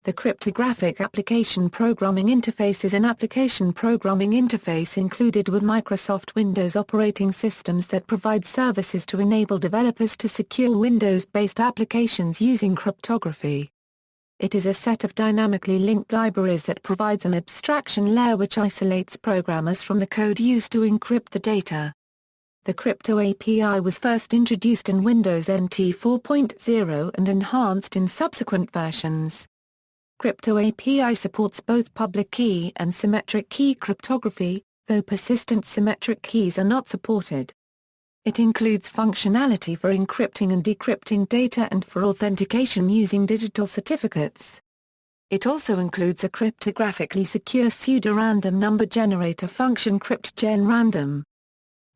The cryptographic application programming interface is an application programming interface included with Microsoft Windows operating systems that provide services to enable developers to secure Windows-based applications using cryptography. It is a set of dynamically linked libraries that provides an abstraction layer which isolates programmers from the code used to encrypt the data. The CryptoAPI was first introduced in Windows NT 4.0 and enhanced in subsequent versions. CryptoAPI supports both public key and symmetric key cryptography, though persistent symmetric keys are not supported. It includes functionality for encrypting and decrypting data and for authentication using digital certificates. It also includes a cryptographically secure pseudorandom number generator function CryptGenRandom.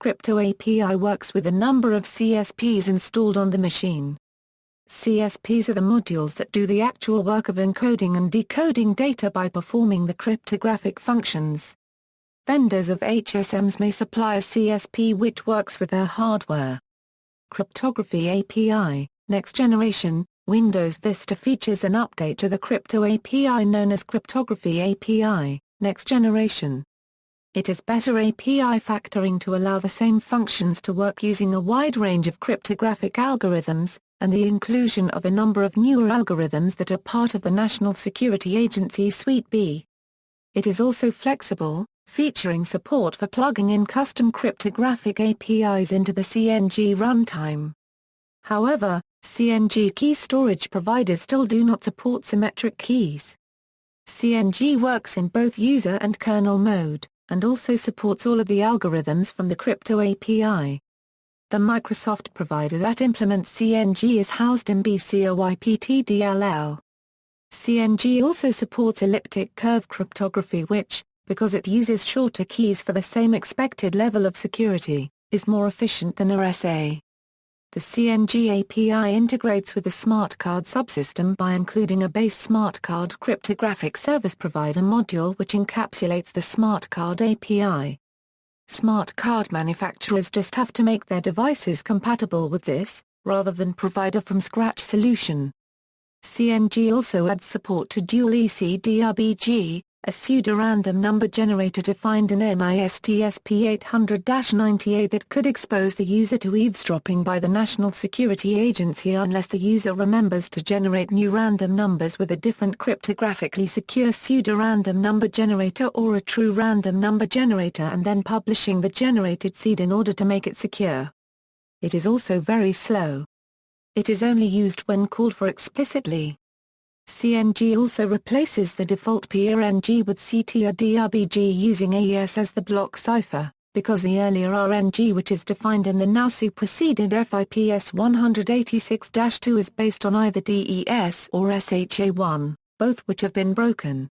CryptoAPI works with a number of CSPs installed on the machine. CSPs are the modules that do the actual work of encoding and decoding data by performing the cryptographic functions. Vendors of HSMs may supply a CSP which works with their hardware. Cryptography API, Next Generation, Windows Vista features an update to the CryptoAPI known as Cryptography API, Next Generation. It is better API factoring to allow the same functions to work using a wide range of cryptographic algorithms, and the inclusion of a number of newer algorithms that are part of the National Security Agency Suite B. It is also flexible, featuring support for plugging in custom cryptographic APIs into the CNG runtime. However, CNG key storage providers still do not support symmetric keys. CNG works in both user and kernel mode, and also supports all of the algorithms from the CryptoAPI. The Microsoft provider that implements CNG is housed in BCOIPTDLL. CNG also supports elliptic curve cryptography which, because it uses shorter keys for the same expected level of security, is more efficient than RSA. The CNG API integrates with the smart card subsystem by including a base smart card cryptographic service provider module which encapsulates the smart card API. Smart card manufacturers just have to make their devices compatible with this, rather than provide a from-scratch solution. CNG also adds support to dual ECDRBG, a pseudorandom number generator defined in NIST-SP 800-98 that could expose the user to eavesdropping by the National Security Agency unless the user remembers to generate new random numbers with a different cryptographically secure pseudorandom number generator or a true random number generator and then publishing the generated seed in order to make it secure. It is also very slow. It is only used when called for explicitly. CNG also replaces the default PRNG with CT or DRBG using AES as the block cipher, because the earlier RNG which is defined in the now superseded FIPS 186-2 is based on either DES or SHA-1, both which have been broken.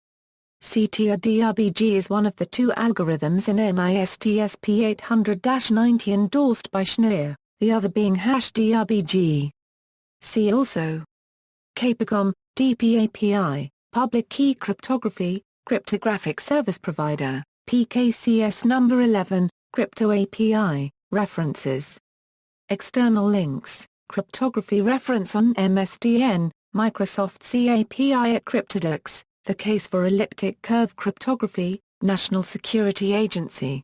CT or DRBG is one of the two algorithms in NIST-SP 800-90 endorsed by Schneer, the other being #DRBG. See also CAPICOM, DPAPI, Public Key Cryptography, Cryptographic Service Provider, PKCS number 11, CryptoAPI, References. External links, Cryptography reference on MSDN, Microsoft CAPI at Cryptodocs, The Case for Elliptic Curve Cryptography, National Security Agency.